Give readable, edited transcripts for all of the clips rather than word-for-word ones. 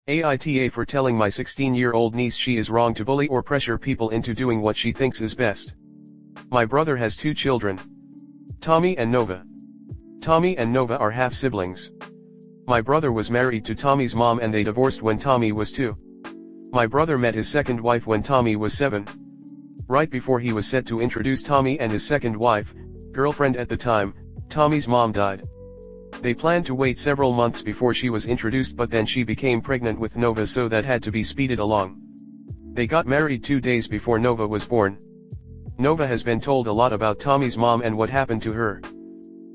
AITA for telling my 16-year-old niece she is wrong to bully or pressure people into doing what she thinks is best. My brother has 2 children. Tommy and Nova. Tommy and Nova are half-siblings. My brother was married to Tommy's mom and they divorced when Tommy was 2. My brother met his second wife when Tommy was 7. Right before he was set to introduce Tommy and his second wife, girlfriend at the time, Tommy's mom died. They planned to wait several months before she was introduced, but then she became pregnant with Nova, so that had to be speeded along. They got married 2 days before Nova was born. Nova has been told a lot about Tommy's mom and what happened to her.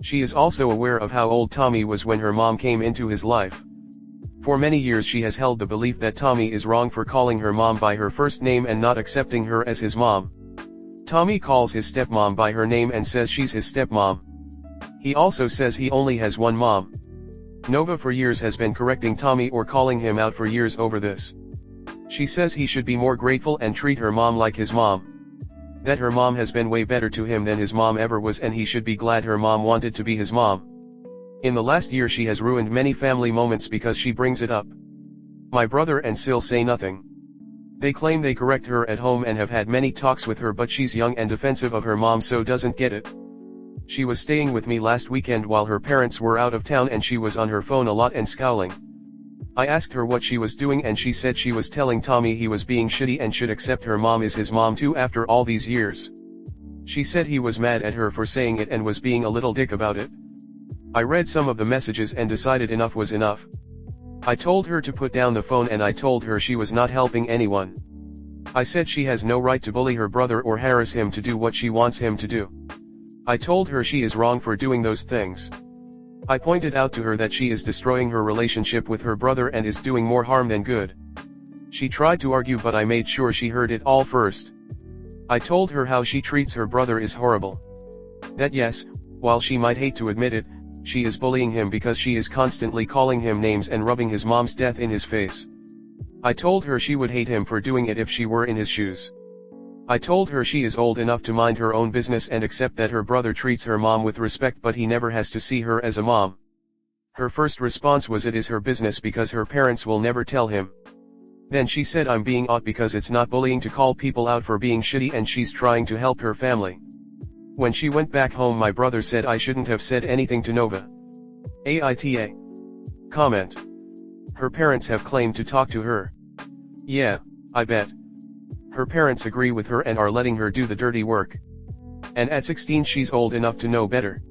She is also aware of how old Tommy was when her mom came into his life. For many years she has held the belief that Tommy is wrong for calling her mom by her first name and not accepting her as his mom. Tommy calls his stepmom by her name and says she's his stepmom. He also says he only has one mom. Nova for years has been correcting Tommy or calling him out for years over this. She says he should be more grateful and treat her mom like his mom. That her mom has been way better to him than his mom ever was, and he should be glad her mom wanted to be his mom. In the last year she has ruined many family moments because she brings it up. My brother and Sil say nothing. They claim they correct her at home and have had many talks with her, but she's young and defensive of her mom, so doesn't get it. She was staying with me last weekend while her parents were out of town and she was on her phone a lot and scowling. I asked her what she was doing and she said she was telling Tommy he was being shitty and should accept her mom is his mom too after all these years. She said he was mad at her for saying it and was being a little dick about it. I read some of the messages and decided enough was enough. I told her to put down the phone and I told her she was not helping anyone. I said she has no right to bully her brother or harass him to do what she wants him to do. I told her she is wrong for doing those things. I pointed out to her that she is destroying her relationship with her brother and is doing more harm than good. She tried to argue, but I made sure she heard it all first. I told her how she treats her brother is horrible. That yes, while she might hate to admit it, she is bullying him because she is constantly calling him names and rubbing his mom's death in his face. I told her she would hate him for doing it if she were in his shoes. I told her she is old enough to mind her own business and accept that her brother treats her mom with respect, but he never has to see her as a mom. Her first response was it is her business because her parents will never tell him. Then she said I'm being odd because it's not bullying to call people out for being shitty and she's trying to help her family. When she went back home, my brother said I shouldn't have said anything to Nova. AITA. Comment. Her parents have claimed to talk to her. Yeah, I bet. Her parents agree with her and are letting her do the dirty work. And at 16 she's old enough to know better.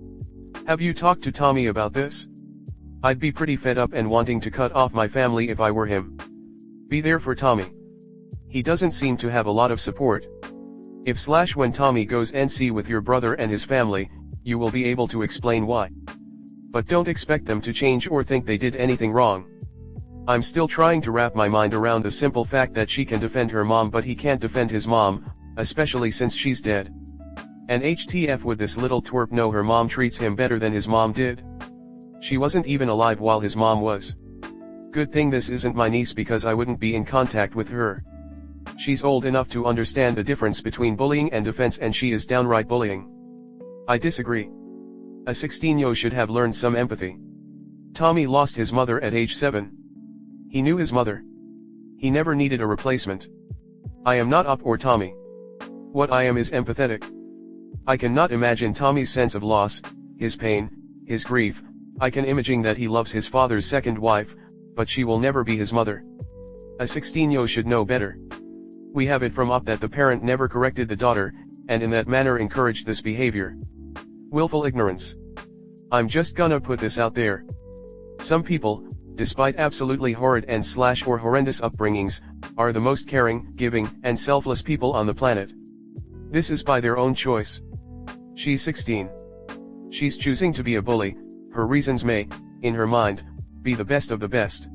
Have you talked to Tommy about this? I'd be pretty fed up and wanting to cut off my family if I were him. Be there for Tommy. He doesn't seem to have a lot of support. When Tommy goes NC with your brother and his family, you will be able to explain why. But don't expect them to change or think they did anything wrong. I'm still trying to wrap my mind around the simple fact that she can defend her mom but he can't defend his mom, especially since she's dead. And HTF would this little twerp know her mom treats him better than his mom did? She wasn't even alive while his mom was. Good thing this isn't my niece because I wouldn't be in contact with her. She's old enough to understand the difference between bullying and defense, and she is downright bullying. I disagree. A 16-year-old should have learned some empathy. Tommy lost his mother at age 7. He knew his mother. He never needed a replacement. I am not up or Tommy. What I am is empathetic. I cannot imagine Tommy's sense of loss, his pain, his grief. I can imagine that he loves his father's second wife, but she will never be his mother. A 16-year-old should know better. We have it from up that the parent never corrected the daughter, and in that manner encouraged this behavior. Willful ignorance. I'm just gonna put this out there. Some people, despite absolutely horrid and/or horrendous upbringings, are the most caring, giving, and selfless people on the planet. This is by their own choice. She's 16. She's choosing to be a bully. Her reasons may, in her mind, be the best of the best.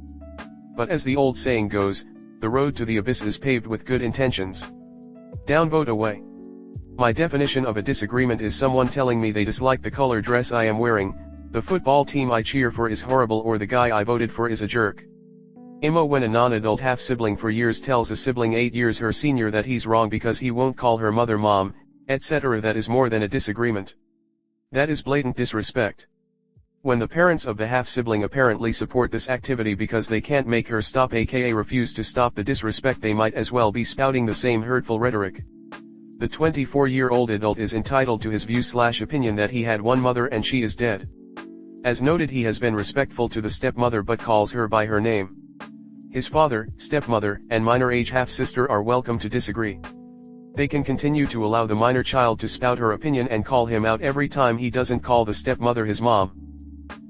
But as the old saying goes, the road to the abyss is paved with good intentions. Downvote away. My definition of a disagreement is someone telling me they dislike the color dress I am wearing, the football team I cheer for is horrible, or the guy I voted for is a jerk. Imo when a non-adult half-sibling for years tells a sibling 8 years her senior that he's wrong because he won't call her mother mom, etc. That is more than a disagreement. That is blatant disrespect. When the parents of the half-sibling apparently support this activity because they can't make her stop, aka refuse to stop the disrespect, they might as well be spouting the same hurtful rhetoric. The 24-year-old adult is entitled to his view/opinion that he had one mother and she is dead. As noted, he has been respectful to the stepmother but calls her by her name. His father, stepmother, and minor age half-sister are welcome to disagree. They can continue to allow the minor child to spout her opinion and call him out every time he doesn't call the stepmother his mom.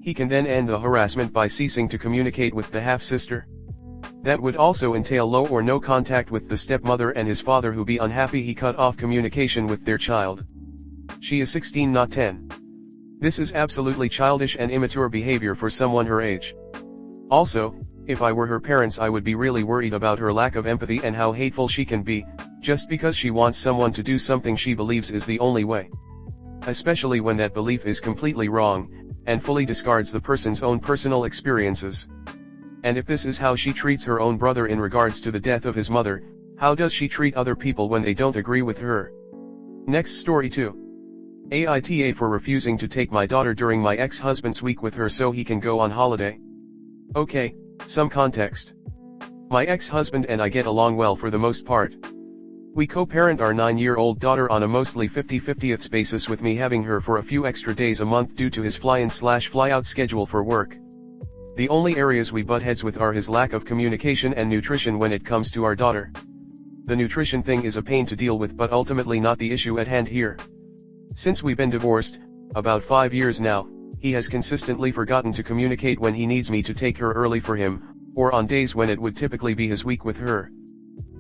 He can then end the harassment by ceasing to communicate with the half-sister. That would also entail low or no contact with the stepmother and his father, who be unhappy he cut off communication with their child. She is 16, not 10. This is absolutely childish and immature behavior for someone her age. Also, if I were her parents, I would be really worried about her lack of empathy and how hateful she can be, just because she wants someone to do something she believes is the only way. Especially when that belief is completely wrong, and fully discards the person's own personal experiences. And if this is how she treats her own brother in regards to the death of his mother, how does she treat other people when they don't agree with her? Next story 2. AITA for refusing to take my daughter during my ex-husband's week with her so he can go on holiday. Okay, some context. My ex-husband and I get along well for the most part. We co-parent our 9-year-old daughter on a mostly 50-50th basis, with me having her for a few extra days a month due to his fly-in/fly-out schedule for work. The only areas we butt heads with are his lack of communication and nutrition when it comes to our daughter. The nutrition thing is a pain to deal with, but ultimately not the issue at hand here. Since we've been divorced, about 5 years now, he has consistently forgotten to communicate when he needs me to take her early for him, or on days when it would typically be his week with her.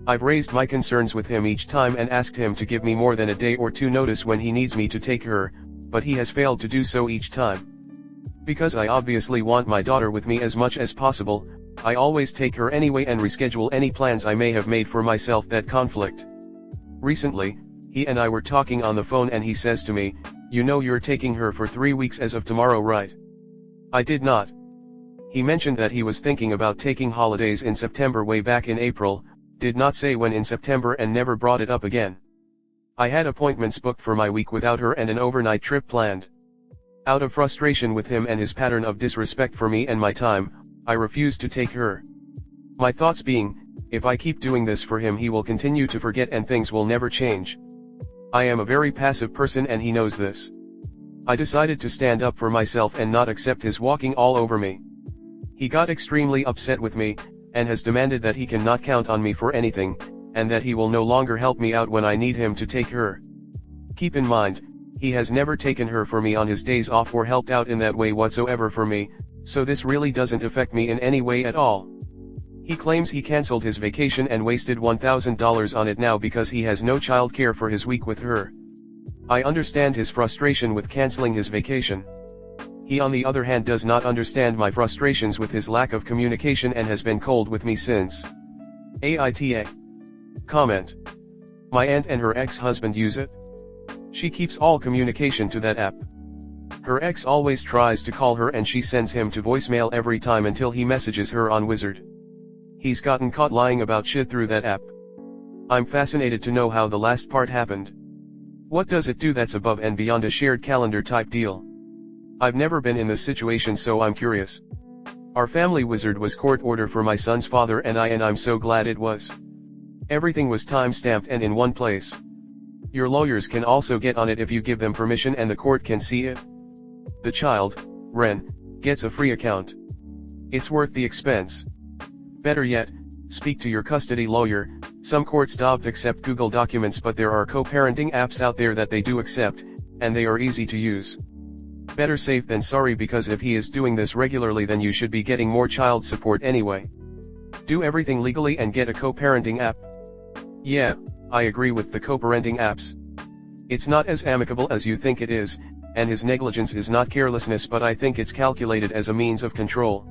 I've raised my concerns with him each time and asked him to give me more than a day or two notice when he needs me to take her, but he has failed to do so each time. Because I obviously want my daughter with me as much as possible, I always take her anyway and reschedule any plans I may have made for myself that conflict. Recently, he and I were talking on the phone and he says to me, "You know you're taking her for 3 weeks as of tomorrow, right?" I did not. He mentioned that he was thinking about taking holidays in September way back in April, did not say when in September, and never brought it up again. I had appointments booked for my week without her and an overnight trip planned. Out of frustration with him and his pattern of disrespect for me and my time, I refused to take her. My thoughts being, if I keep doing this for him, he will continue to forget and things will never change. I am a very passive person and he knows this. I decided to stand up for myself and not accept his walking all over me. He got extremely upset with me, and has demanded that he cannot count on me for anything, and that he will no longer help me out when I need him to take her. Keep in mind, he has never taken her for me on his days off or helped out in that way whatsoever for me, so this really doesn't affect me in any way at all. He claims he cancelled his vacation and wasted $1,000 on it now because he has no child care for his week with her. I understand his frustration with cancelling his vacation. He on the other hand does not understand my frustrations with his lack of communication and has been cold with me since. AITA. Comment. My aunt and her ex-husband use it. She keeps all communication to that app. Her ex always tries to call her and she sends him to voicemail every time until he messages her on Wizard. He's gotten caught lying about shit through that app. I'm fascinated to know how the last part happened. What does it do that's above and beyond a shared calendar type deal? I've never been in this situation, so I'm curious. Our family Wizard was court order for my son's father and I'm so glad it was. Everything was time-stamped and in one place. Your lawyers can also get on it if you give them permission and the court can see it. The child, Ren, gets a free account. It's worth the expense. Better yet, speak to your custody lawyer. Some courts don't accept Google Documents, but there are co-parenting apps out there that they do accept, and they are easy to use. Better safe than sorry, because if he is doing this regularly then you should be getting more child support anyway. Do everything legally and get a co-parenting app. Yeah, I agree with the co-parenting apps. It's not as amicable as you think it is, and his negligence is not carelessness, but I think it's calculated as a means of control.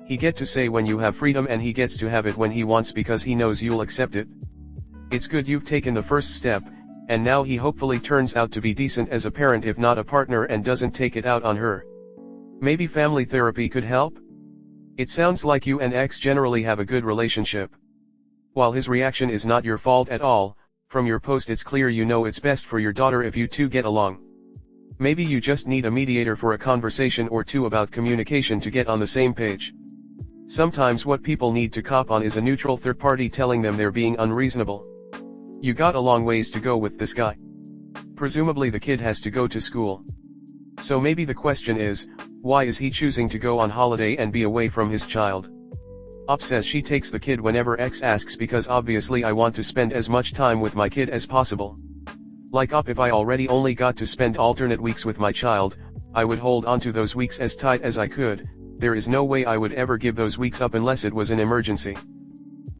He gets to say when you have freedom and he gets to have it when he wants because he knows you'll accept it. It's good you've taken the first step, and now he hopefully turns out to be decent as a parent if not a partner and doesn't take it out on her. Maybe family therapy could help? It sounds like you and ex generally have a good relationship. While his reaction is not your fault at all, from your post it's clear you know it's best for your daughter if you two get along. Maybe you just need a mediator for a conversation or two about communication to get on the same page. Sometimes what people need to cop on is a neutral third party telling them they're being unreasonable. You got a long ways to go with this guy. Presumably the kid has to go to school. So maybe the question is, why is he choosing to go on holiday and be away from his child? Op says she takes the kid whenever X asks because obviously I want to spend as much time with my kid as possible. Like Op, if I already only got to spend alternate weeks with my child, I would hold onto those weeks as tight as I could. There is no way I would ever give those weeks up unless it was an emergency.